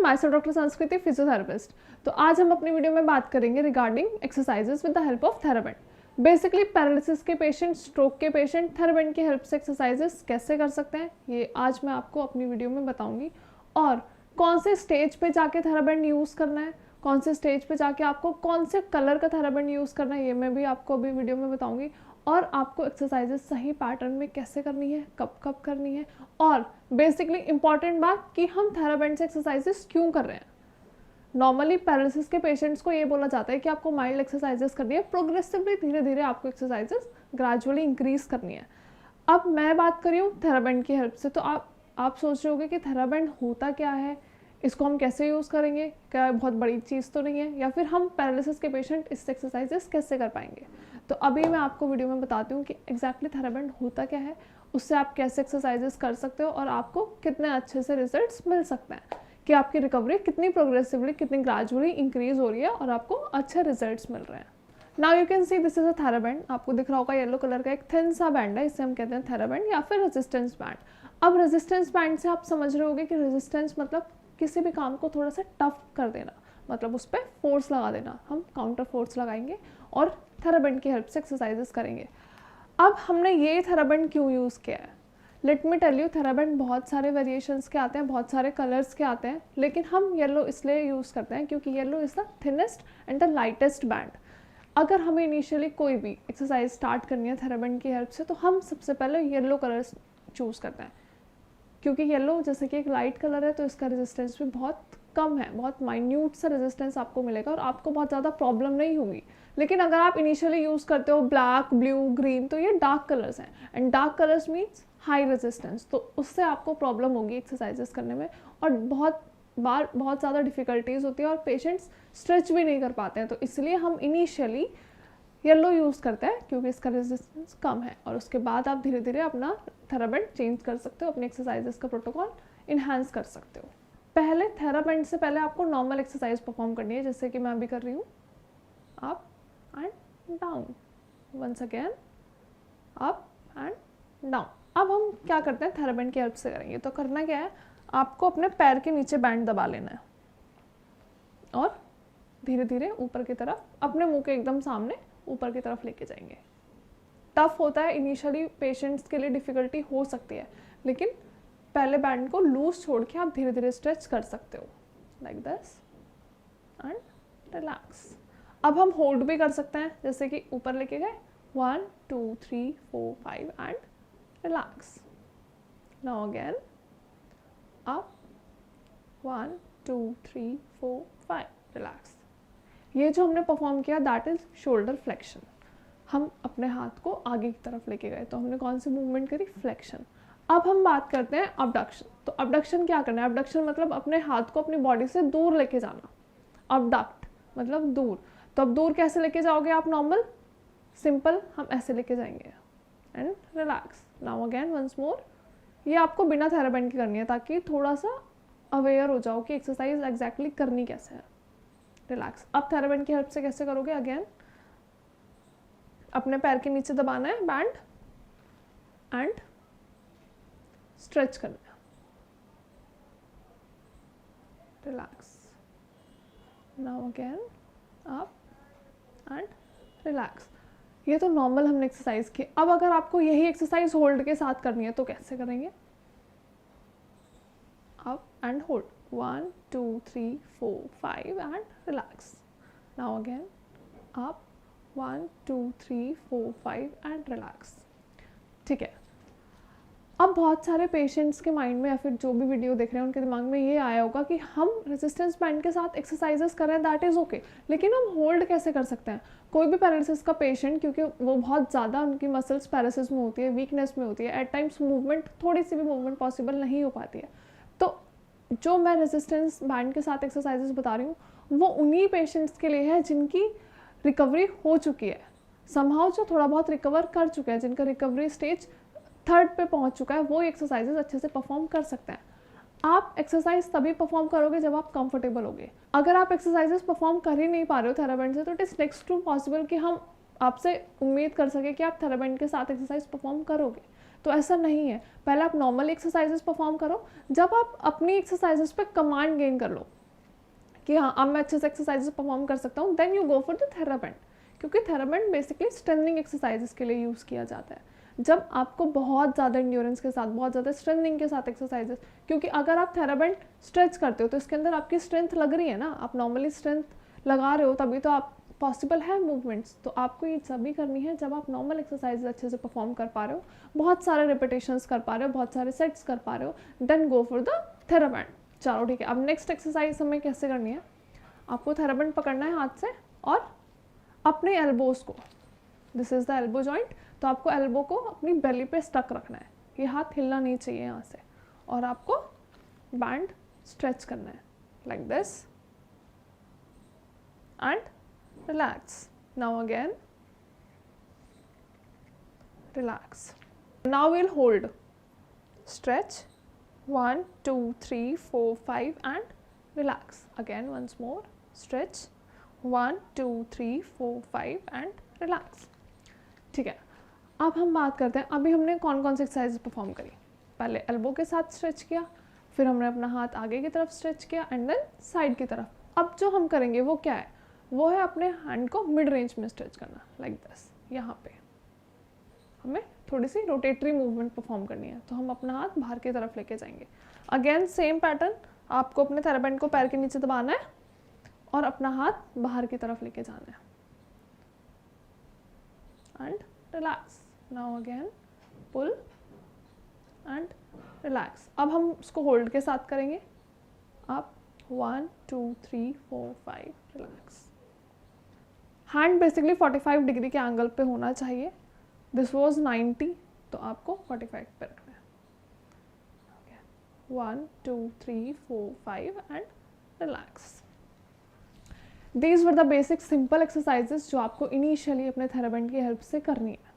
My self doctor संस्कृति, physiotherapist. तो आज हम अपनी वीडियो में बात करेंगे regarding exercises with the help of TheraBand. Basically paralysis के पेशेंट, स्ट्रोक के पेशेंट थेराबैंड की हेल्प से एक्सरसाइजेस कैसे कर सकते हैं, ये आज मैं आपको अपनी वीडियो में बताऊंगी। और कौन से स्टेज पे जाके थेराबैंड यूज़ करना है, कौन से स्टेज पे जाके आपको कौन से कलर का थेराबैंड यूज़ करना है, ये मैं भी आपको अभी वीडियो में बताऊंगी। और आपको एक्सरसाइजेस सही पैटर्न में कैसे करनी है, कब कब करनी है, और बेसिकली इंपॉर्टेंट बात कि हम थेराबैंड से एक्सरसाइजेस क्यों कर रहे हैं। नॉर्मली पैरालिसिस के पेशेंट्स को ये बोला जाता है कि आपको माइल्ड एक्सरसाइजेस करनी है, प्रोग्रेसिवली धीरे धीरे आपको एक्सरसाइजेस ग्रेजुअली इंक्रीज करनी है। अब मैं बात कर रही हूँ थेराबैंड की हेल्प से, तो आप सोच रहे होगे कि थेराबैंड होता क्या है, इसको हम कैसे यूज़ करेंगे, क्या बहुत बड़ी चीज़ तो नहीं है, या फिर हम पैरालिसिस के पेशेंट इससे एक्सरसाइजेस कैसे कर पाएंगे। तो अभी मैं आपको वीडियो में बताती हूँ कि एग्जैक्टली थेराबैंड होता क्या है, उससे आप कैसे एक्सरसाइजेस कर सकते हो और आपको कितने अच्छे से रिजल्ट्स मिल सकते हैं, कि आपकी रिकवरी कितनी प्रोग्रेसिवली, कितनी ग्रेजुअली इंक्रीज हो रही है और आपको अच्छे रिजल्ट्स मिल रहे हैं। Now you can see this is a TheraBand. आपको दिख रहा होगा येलो कलर का एक थिन सा बैंड है, इसे हम कहते हैं थेराबैंड या फिर रेजिस्टेंस बैंड। अब रेजिस्टेंस बैंड से आप समझ रहे होगे कि रेजिस्टेंस मतलब किसी भी काम को थोड़ा सा टफ कर देना, मतलब उस पर फोर्स लगा देना। हम काउंटर फोर्स लगाएंगे और थेराबैंड की हेल्प से एक्सरसाइजेस करेंगे। अब हमने ये थेराबैंड क्यों यूज़ किया है, let me tell you. Theraband बहुत सारे वेरिएशंस के आते हैं, बहुत सारे कलर्स के आते हैं, लेकिन हम येलो इसलिए यूज़ करते हैं क्योंकि yellow is the thinnest and the lightest band. अगर हमें इनिशियली कोई भी एक्सरसाइज स्टार्ट करनी है थेराबैंड की हेल्प से, तो हम सबसे पहले येलो कलर चूज़ करते हैं, क्योंकि येलो जैसे कि एक लाइट कलर है तो इसका रेजिस्टेंस भी बहुत कम है, बहुत माइन्यूट सा रेजिस्टेंस आपको मिलेगा और आपको बहुत ज़्यादा प्रॉब्लम नहीं होगी। लेकिन अगर आप इनिशियली यूज़ करते हो ब्लैक, ब्लू, ग्रीन, तो ये डार्क कलर्स हैं, and dark colours means high resistance, तो उससे आपको प्रॉब्लम होगी एक्सरसाइजेस करने में, और बहुत बार बहुत ज़्यादा डिफ़िकल्टीज होती है और पेशेंट्स स्ट्रेच भी नहीं कर पाते हैं। तो इसलिए हम इनिशियली येलो यूज़ करते हैं क्योंकि इसका रेजिस्टेंस कम है, और उसके बाद आप धीरे धीरे अपना थेराबैंड चेंज कर सकते हो, अपने एक्सरसाइजेस का प्रोटोकॉल इन्हांस कर सकते हो। पहले थेराबैंड से पहले आपको नॉर्मल एक्सरसाइज परफॉर्म करनी है, जैसे कि मैं अभी कर रही हूँ, up and down, once again up and down. अब हम क्या करते हैं, थेराबैंड की हेल्प से करेंगे। तो करना क्या है, आपको अपने पैर के नीचे बैंड दबा लेना है और धीरे धीरे ऊपर की तरफ, अपने मुंह के एकदम सामने ऊपर की तरफ लेके जाएंगे। टफ होता है इनिशियली, पेशेंट्स के लिए डिफ़िकल्टी हो सकती है, लेकिन पहले बैंड को लूज छोड़ के आप धीरे धीरे स्ट्रेच कर सकते हो, लाइक दिस एंड रिलैक्स। अब हम होल्ड भी कर सकते हैं, जैसे कि ऊपर लेके गए 1 2 3 4 5 and relax. Now again up 1 2 3 4 5 relax. ये जो हमने परफॉर्म किया दैट इज शोल्डर फ्लेक्शन। हम अपने हाथ को आगे की तरफ लेके गए, तो हमने कौन सी मूवमेंट करी, फ्लेक्शन। अब हम बात करते हैं अबडक्शन। तो अबडक्शन क्या करना है, अबडक्शन मतलब अपने हाथ को अपनी बॉडी से दूर लेके जाना। अबडक्ट मतलब दूर। तो अब दूर कैसे लेके जाओगे आप, नॉर्मल सिंपल हम ऐसे लेके जाएंगे and relax. Now again once more. ये आपको बिना थेराबैंड की करनी है ताकि थोड़ा सा अवेयर हो जाओ कि एक्सरसाइज एग्जैक्टली करनी कैसे है। रिलैक्स। अब थेराबैंड की हेल्प से कैसे करोगे, अगेन अपने पैर के नीचे दबाना है बैंड एंड स्ट्रेच करना है, relax. Now again up and relax. ये तो नॉर्मल हमने एक्सरसाइज की। अब अगर आपको यही एक्सरसाइज होल्ड के साथ करनी है तो कैसे करेंगे, up and hold 1 2 3 4 5 and relax. Now again up 1 2 3 4 5 and relax. ठीक है। अब बहुत सारे पेशेंट्स के माइंड में या फिर जो भी वीडियो देख रहे हैं उनके दिमाग में ये आया होगा कि हम रेजिस्टेंस बैंड के साथ एक्सरसाइजेस कर रहे हैं, दैट इज़ ओके, लेकिन हम होल्ड कैसे कर सकते हैं। कोई भी पैरालिसिस का पेशेंट, क्योंकि वो बहुत ज़्यादा उनकी मसल्स पैरालिसिस में होती है, वीकनेस में होती है, एट टाइम्स मूवमेंट, थोड़ी सी भी मूवमेंट पॉसिबल नहीं हो पाती है। तो जो मैं रेजिस्टेंस बैंड के साथ एक्सरसाइजेस बता रही हूँ वो उन्हीं पेशेंट्स के लिए है जिनकी रिकवरी हो चुकी है, समहाउ जो थोड़ा बहुत रिकवर कर चुके हैं, जिनका रिकवरी स्टेज 3rd पे पहुंच चुका है, वो एक्सरसाइजेस अच्छे से परफॉर्म कर सकते हैं। आप एक्सरसाइज तभी परफॉर्म करोगे जब आप कंफर्टेबल होगे। अगर आप एक्सरसाइजेस परफॉर्म कर ही नहीं पा रहे हो थेराबैंड से, तो it is next to possible कि हम आपसे उम्मीद कर सके कि आप थेराबैंड के साथ एक्सरसाइज परफॉर्म करोगे। तो ऐसा नहीं है, पहले आप नॉर्मल एक्सरसाइजेस परफॉर्म करो, जब आप अपनी एक्सरसाइजेस पे कमांड गेन कर लो कि हाँ अब मैं अच्छे से एक्सरसाइजेस परफॉर्म कर सकता हूँ, then you go for the TheraBand, क्योंकि थेराबेंड बेसिकली स्ट्रेंथनिंग एक्सरसाइजेस के लिए यूज़ किया जाता है। जब आपको बहुत ज़्यादा इंड्योरेंस के साथ, बहुत ज़्यादा स्ट्रेंथनिंग के साथ एक्सरसाइजेस, क्योंकि अगर आप थेराबेंड स्ट्रेच करते हो तो इसके अंदर आपकी स्ट्रेंथ लग रही है ना, आप नॉर्मली स्ट्रेंथ लगा रहे हो तभी तो आप पॉसिबल है मूवमेंट्स, तो आपको ये सभी करनी है जब आप नॉर्मल एक्सरसाइज अच्छे से परफॉर्म कर पा रहे हो, बहुत सारे रिपीटेशंस कर पा रहे हो, बहुत सारे सेट्स कर पा रहे हो, then go for the TheraBand. चलो ठीक है, अब नेक्स्ट एक्सरसाइज हमें कैसे करनी है, आपको थेराबेंड पकड़ना है हाथ से और अपने एल्बोज को, this is the elbow joint, तो आपको एल्बो को अपनी बेली पे स्टक रखना है, ये हाथ हिलना नहीं चाहिए यहाँ से, और आपको बैंड स्ट्रेच करना है like this and relax. Now again relax. Now we'll hold, stretch 1 2 3 4 5 and relax again once more, stretch 1 2 3 4 5 and relax. ठीक है, अब हम बात करते हैं अभी हमने कौन कौन सी एक्सरसाइज परफॉर्म करी। पहले एल्बो के साथ स्ट्रेच किया, फिर हमने अपना हाथ आगे की तरफ स्ट्रेच किया एंड देन साइड की तरफ। अब जो हम करेंगे वो क्या है, वो है अपने हैंड को मिड रेंज में स्ट्रेच करना लाइक दिस। यहाँ पे हमें थोड़ी सी रोटेटरी मूवमेंट परफॉर्म करनी है, तो हम अपना हाथ बाहर की तरफ लेके जाएंगे। अगेन सेम पैटर्न, आपको अपने थेराबेंड को पैर के नीचे दबाना है और अपना हाथ बाहर की तरफ लेके जाना है and relax. Now again pull and relax. अब हम उसको होल्ड के साथ करेंगे, आप 1 2 3 4 5 रिलैक्स। हैंड बेसिकली 45 डिग्री के एंगल पे होना चाहिए, दिस वॉज 90, तो आपको 45 पे रखना है। 1 2 3 4 5 and relax. These were the basic simple exercises जो आपको इनिशियली अपने थेराबेंड की हेल्प से करनी है।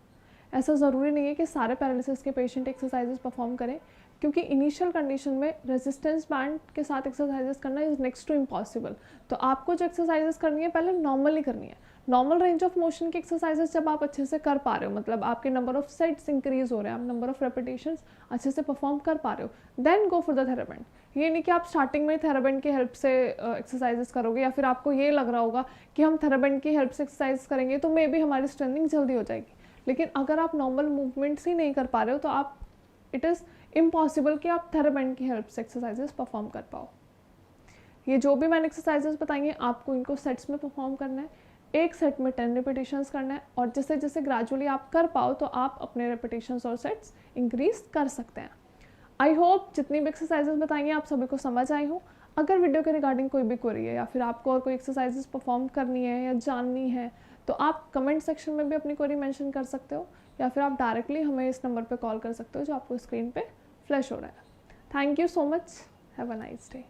ऐसा ज़रूरी नहीं है कि सारे पैरालिसिस के पेशेंट एक्सरसाइजेस परफॉर्म करें, क्योंकि इनिशियल कंडीशन में रेजिस्टेंस बैंड के साथ एक्सरसाइजेस करना इज़ नेक्स्ट टू इम्पॉसिबल। तो आपको जो एक्सरसाइजेस करनी है पहले नॉर्मली करनी है। नॉर्मल रेंज ऑफ मोशन की एक्सरसाइजेस जब आप अच्छे से कर पा रहे हो, मतलब आपके नंबर ऑफ सेट्स इंक्रीज हो रहे हैं, आप नंबर ऑफ रेपिटेशंस अच्छे से परफॉर्म कर पा रहे हो, then go for the TheraBand. ये नहीं कि आप स्टार्टिंग में थेराबेंड की हेल्प से एक्सरसाइजेस करोगे, या फिर आपको ये लग रहा होगा कि हम थेराबेंड की हेल्प से एक्सरसाइज करेंगे तो मे बी हमारी स्ट्रेंथनिंग जल्दी हो जाएगी। लेकिन अगर आप नॉर्मल मूवमेंट्स ही नहीं कर पा रहे हो तो आप इट इज़ इम्पॉसिबल कि आप थेराबेंड की हेल्प से एक्सरसाइजेस परफॉर्म कर पाओ। ये जो भी मैंने एक्सरसाइजेस बताई हैं आपको इनको सेट्स में परफॉर्म करना है, एक सेट में 10 रिपीटेशंस करना है, और जैसे जैसे ग्रेजुअली आप कर पाओ तो आप अपने रिपीटेशंस और सेट्स इंक्रीज कर सकते हैं। आई होप जितनी भी एक्सरसाइजेस बताएंगे आप सभी को समझ आई हो। अगर वीडियो के रिगार्डिंग कोई भी क्वेरी है या फिर आपको और कोई एक्सरसाइजेस परफॉर्म करनी है या जाननी है तो आप कमेंट सेक्शन में भी अपनी क्वेरी मेंशन कर सकते हो, या फिर आप डायरेक्टली हमें इस नंबर पे कॉल कर सकते हो जो आपको स्क्रीन पे फ्लैश हो रहा है। Thank you so much, have a nice day.